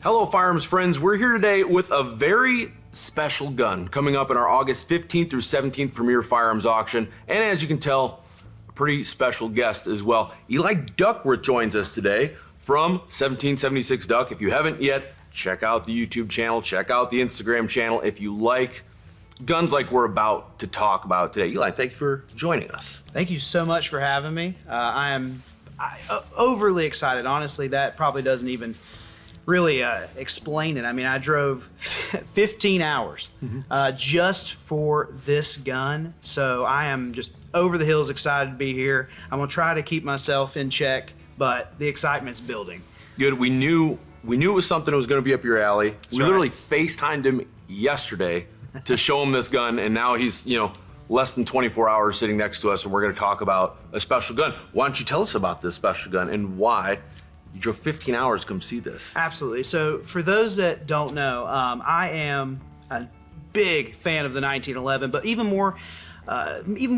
Hello firearms friends, we're here today with a very special gun coming up in our August 15th through 17th Premier Firearms Auction, and as you can tell, a pretty special guest as well. Eli Duckworth joins us today from 1776 Duck. If you haven't yet, check out the YouTube channel, check out the Instagram channel if you like guns like we're about to talk about today. Eli, thank you for joining us. Thank you so much for having me. I am overly excited. Honestly, that probably doesn't even really explain it. I mean, I drove 15 hours just for this gun, so I am just over the hills excited to be here. I'm gonna try to keep myself in check, but the excitement's building. Good. We knew it was something that was going to be up your alley. We literally FaceTimed him yesterday to show him this gun, and now he's less than 24 hours sitting next to us, and we're going to talk about a special gun. Why don't you tell us about this special gun and why you drove 15 hours to come see this? Absolutely. So for those that don't know, I am a big fan of the 1911, but even more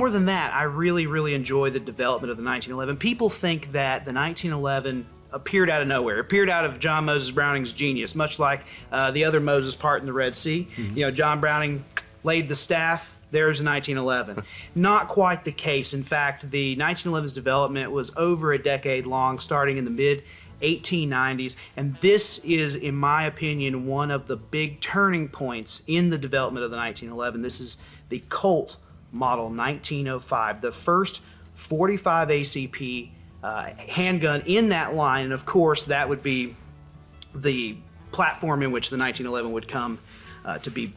than that, I really enjoy the development of the 1911. People think that the 1911 appeared out of nowhere, appeared out of John Moses Browning's genius, much like the other Moses part in the Red Sea. John Browning laid the staff. There's 1911. Not quite the case. In fact, the 1911's development was over a decade long, starting in the mid 1890s, and this is, in my opinion, one of the big turning points in the development of the 1911. This is the Colt Model 1905, the first 45 ACP handgun in that line, and of course that would be the platform in which the 1911 would come to be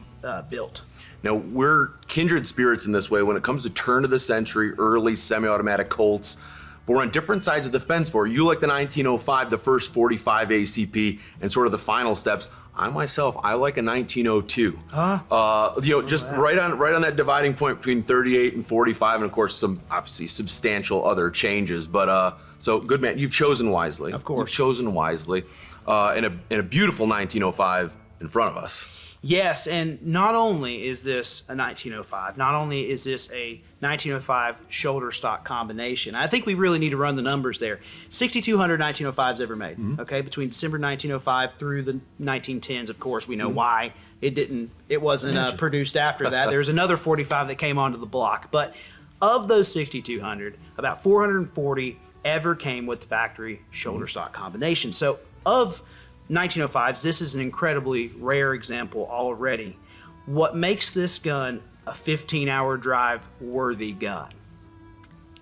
built. Now, we're kindred spirits in this way when it comes to turn of the century, early semi-automatic Colts. But we're on different sides of the fence for you. Like the 1905, the first 45 ACP, and sort of the final steps. I myself, I like a 1902. Right on that dividing point between 38 and 45, and of course some obviously substantial other changes. But so good man, you've chosen wisely. Of course, you've chosen wisely, and a beautiful 1905 in front of us. Yes, and not only is this a 1905, not only is this a 1905 shoulder stock combination, I think we really need to run the numbers there. 6,200 1905s ever made, okay, between December 1905 through the 1910s. Of course, we know why it wasn't produced after that. There's another 45 that came onto the block, but of those 6,200, about 440 ever came with factory shoulder stock combination. So of 1905s, this is an incredibly rare example already. What makes this gun a 15-hour drive worthy gun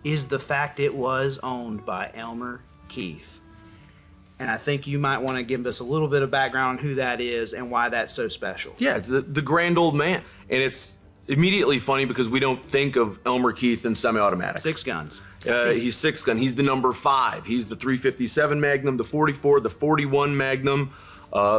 is the fact it was owned by Elmer Keith. And I think you might want to give us a little bit of background on who that is and why that's so special. Yeah, it's the grand old man. And it's immediately funny because we don't think of Elmer Keith in semi-automatics. Six guns. He's six gun. He's the number 5. He's the 357 Magnum, the 44, the 41 Magnum,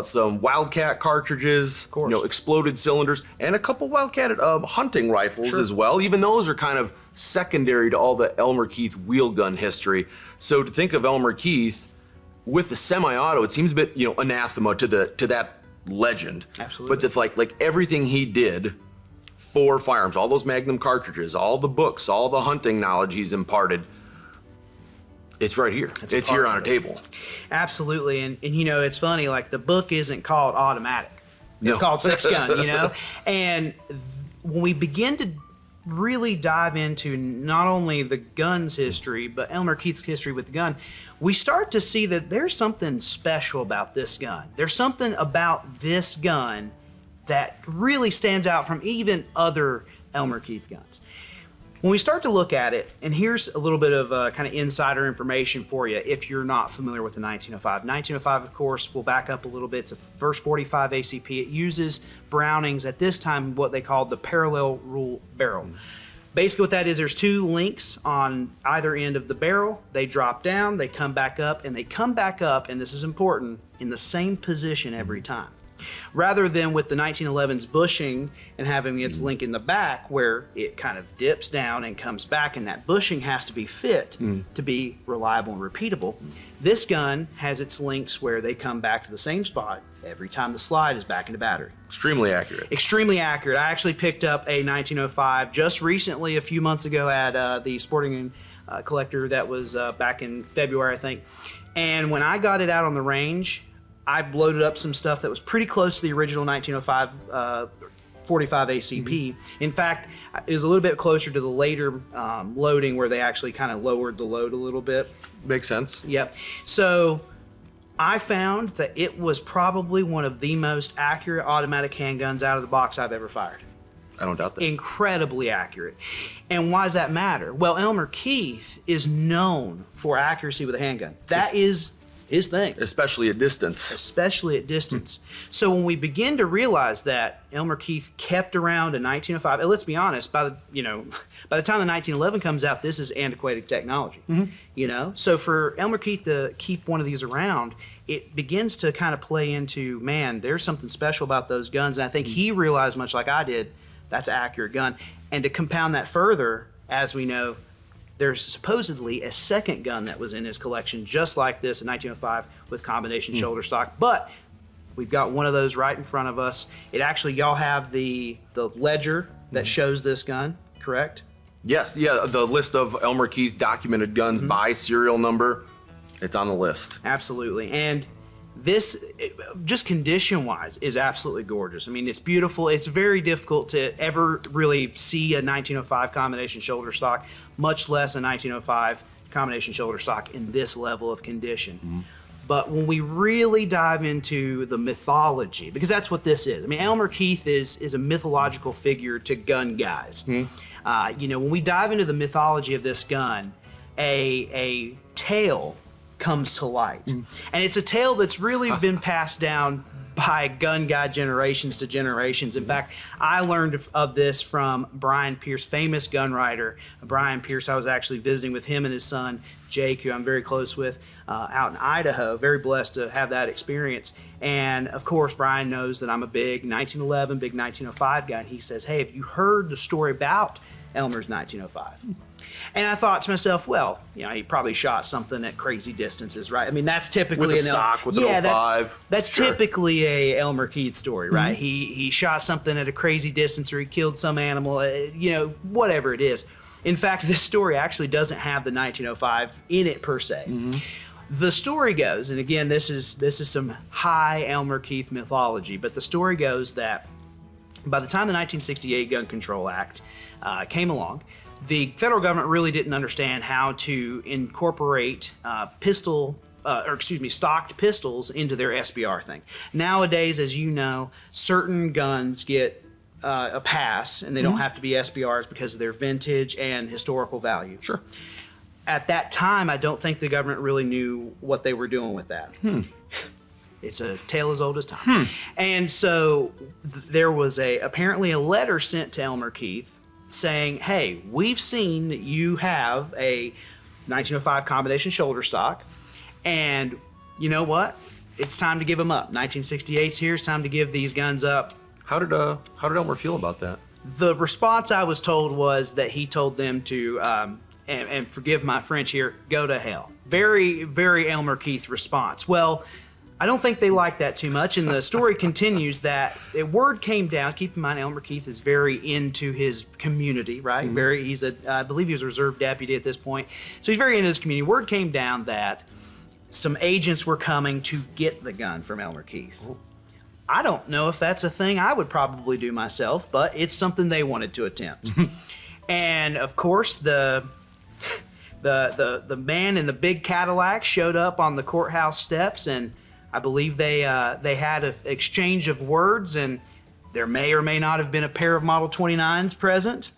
some Wildcat cartridges, exploded cylinders, and a couple Wildcat hunting rifles as well. Even those are kind of secondary to all the Elmer Keith wheel gun history. So to think of Elmer Keith with the semi-auto, it seems a bit anathema to that legend. Absolutely. But that's like everything he did for firearms, all those Magnum cartridges, all the books, all the hunting knowledge he's imparted, it's right here. It's here on our table. Absolutely, and it's funny, like the book isn't called Automatic. It's called Six Gun, And when we begin to really dive into not only the gun's history, but Elmer Keith's history with the gun, we start to see that there's something special about this gun. There's something about this gun that really stands out from even other Elmer Keith guns. When we start to look at it, and here's a little bit of kind of insider information for you if you're not familiar with the 1905. 1905, of course, we'll back up a little bit. It's a first 45 ACP. It uses Browning's, at this time, what they called the parallel rule barrel. Basically what that is, there's 2 links on either end of the barrel. They drop down, they come back up, and this is important, in the same position every time. Rather than with the 1911's bushing and having its link in the back where it kind of dips down and comes back, and that bushing has to be fit to be reliable and repeatable. This gun has its links where they come back to the same spot every time the slide is back into battery. Extremely accurate. Extremely accurate. I actually picked up a 1905 just recently, a few months ago, at the Sporting Collector that was back in February, I think. And when I got it out on the range, I loaded up some stuff that was pretty close to the original 1905 45 ACP. In fact, it was a little bit closer to the later loading where they actually kind of lowered the load a little bit. Makes sense. Yep. So I found that it was probably one of the most accurate automatic handguns out of the box I've ever fired. I don't doubt that. Incredibly accurate. And why does that matter? Well, Elmer Keith is known for accuracy with a handgun. That is his thing. Especially at distance. Especially at distance. So when we begin to realize that Elmer Keith kept around in 1905, and let's be honest, by the time the 1911 comes out, this is antiquated technology. So for Elmer Keith to keep one of these around, it begins to kind of play into, man, there's something special about those guns. And I think he realized, much like I did, that's an accurate gun. And to compound that further, as we know, there's supposedly a second gun that was in his collection just like this in 1905 with combination shoulder stock. But we've got one of those right in front of us. It actually, y'all have the ledger that shows this gun, correct? Yes, yeah, the list of Elmer Keith documented guns by serial number, it's on the list. Absolutely. And this, just condition-wise, is absolutely gorgeous. I mean, it's beautiful. It's very difficult to ever really see a 1905 combination shoulder stock, much less a 1905 combination shoulder stock in this level of condition. But when we really dive into the mythology, because that's what this is. I mean, Elmer Keith is a mythological figure to gun guys. When we dive into the mythology of this gun, a tale comes to light. And it's a tale that's really been passed down by gun guy generations to generations. In fact, I learned of this from Brian Pierce, famous gun writer. Brian Pierce, I was actually visiting with him and his son, Jake, who I'm very close with, out in Idaho. Very blessed to have that experience. And of course, Brian knows that I'm a big 1911, big 1905 guy. And he says, hey, have you heard the story about Elmer's 1905? And I thought to myself, well, he probably shot something at crazy distances, right? I mean, that's typically with a stock, with an 05. That's sure. Typically a Elmer Keith story, right? He shot something at a crazy distance, or he killed some animal, whatever it is. In fact, this story actually doesn't have the 1905 in it per se. The story goes, and again, this is some high Elmer Keith mythology, but the story goes that by the time the 1968 Gun Control Act came along, the federal government really didn't understand how to incorporate stocked pistols into their SBR thing. Nowadays, as you know, certain guns get a pass, and they don't have to be SBRs because of their vintage and historical value. Sure. At that time, I don't think the government really knew what they were doing with that. It's a tale as old as time. And so there was apparently a letter sent to Elmer Keith saying, hey, we've seen that you have a 1905 combination shoulder stock, and you know what? It's time to give them up. 1968's here. It's time to give these guns up. How did Elmer feel about that? The response I was told was that he told them to, and forgive my French here, go to hell. Very, very Elmer Keith response. Well, I don't think they liked that too much, and the story continues that a word came down. Keep in mind, Elmer Keith is very into his community, right? I believe he was a reserve deputy at this point, so he's very into his community. Word came down that some agents were coming to get the gun from Elmer Keith. I don't know if that's a thing I would probably do myself, but it's something they wanted to attempt. And of course, the man in the big Cadillac showed up on the courthouse steps, and I believe they had an exchange of words, and there may or may not have been a pair of Model 29s present.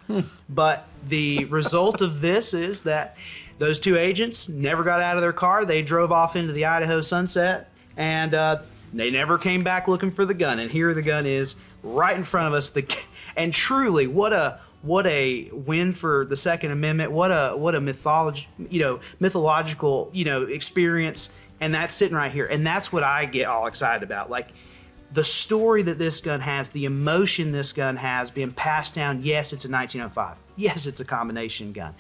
But the result of this is that those two agents never got out of their car. They drove off into the Idaho sunset, and they never came back looking for the gun. And here the gun is right in front of us. And truly, what a win for the Second Amendment. What a mythological experience. And that's sitting right here. And that's what I get all excited about. Like, the story that this gun has, the emotion this gun has being passed down. Yes, it's a 1905. Yes, it's a combination gun.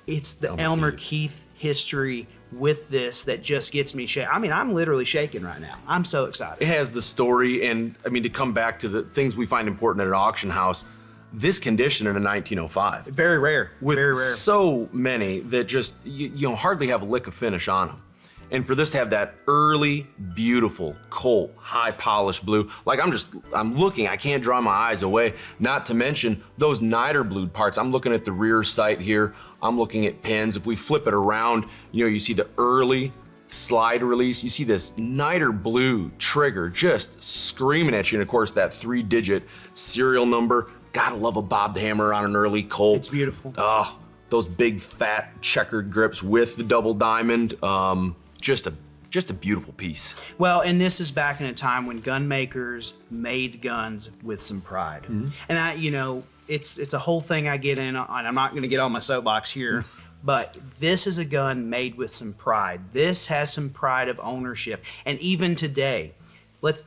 It's the Elmer Keith history with this that just gets me shaking. I mean, I'm literally shaking right now. I'm so excited. It has the story, and I mean, to come back to the things we find important at an auction house, this condition in a 1905. Very rare. With very rare. So many that just, you hardly have a lick of finish on them. And for this to have that early, beautiful Colt, high polished blue, like I'm looking, I can't draw my eyes away. Not to mention those niter blued parts. I'm looking at the rear sight here. I'm looking at pins. If we flip it around, you see the early slide release. You see this niter blue trigger just screaming at you. And of course, that 3-digit serial number. Gotta love a bobbed hammer on an early Colt. It's beautiful. Oh, those big fat checkered grips with the double diamond. Just a beautiful piece. Well, and this is back in a time when gun makers made guns with some pride. And it's a whole thing I get in on. I'm not going to get on my soapbox here, but this is a gun made with some pride. This has some pride of ownership. And even today, let's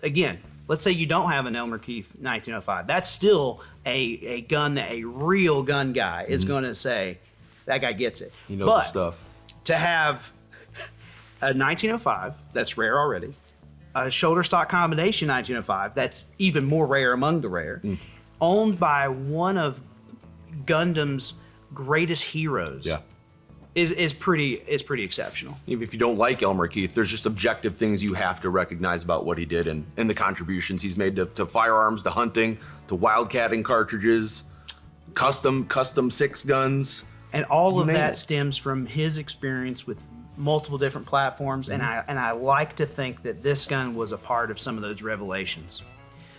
say you don't have an Elmer Keith 1905. That's still a gun that a real gun guy is going to say, that guy gets it. He knows the stuff. To have a 1905, that's rare already. A shoulder stock combination 1905, that's even more rare among the rare. Owned by one of Gundam's greatest heroes. Yeah. Is pretty exceptional. Even if you don't like Elmer Keith, there's just objective things you have to recognize about what he did and the contributions he's made to firearms, to hunting, to wildcatting cartridges, custom 6 guns. And all of name that it. stems from his experience with multiple different platforms, and I like to think that this gun was a part of some of those revelations.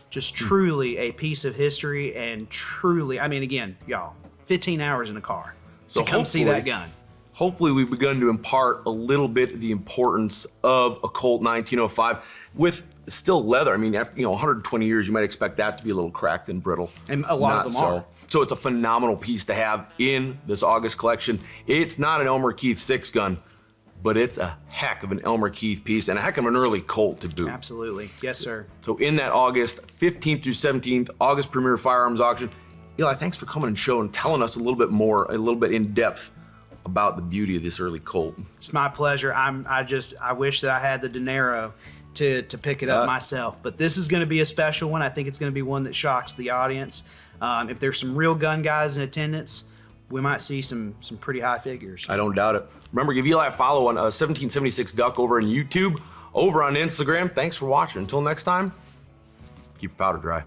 Just truly a piece of history, and truly, I mean, again, y'all, 15 hours in a car to come see that gun. Hopefully we've begun to impart a little bit of the importance of a Colt 1905 with still leather. I mean, after 120 years, you might expect that to be a little cracked and brittle. And a lot of them are. So it's a phenomenal piece to have in this August collection. It's not an Elmer Keith 6 gun, but it's a heck of an Elmer Keith piece and a heck of an early Colt to boot. Absolutely. Yes, sir. So in that August 15th through 17th, August Premier Firearms Auction, Eli, thanks for coming and showing and telling us a little bit in depth about the beauty of this early Colt. It's my pleasure. I wish that I had the dinero to pick it up myself. But this is going to be a special one. I think it's going to be one that shocks the audience. If there's some real gun guys in attendance, we might see some pretty high figures. I don't doubt it. Remember, give Eli a follow on 1776 Duck over on YouTube, over on Instagram. Thanks for watching. Until next time, keep your powder dry.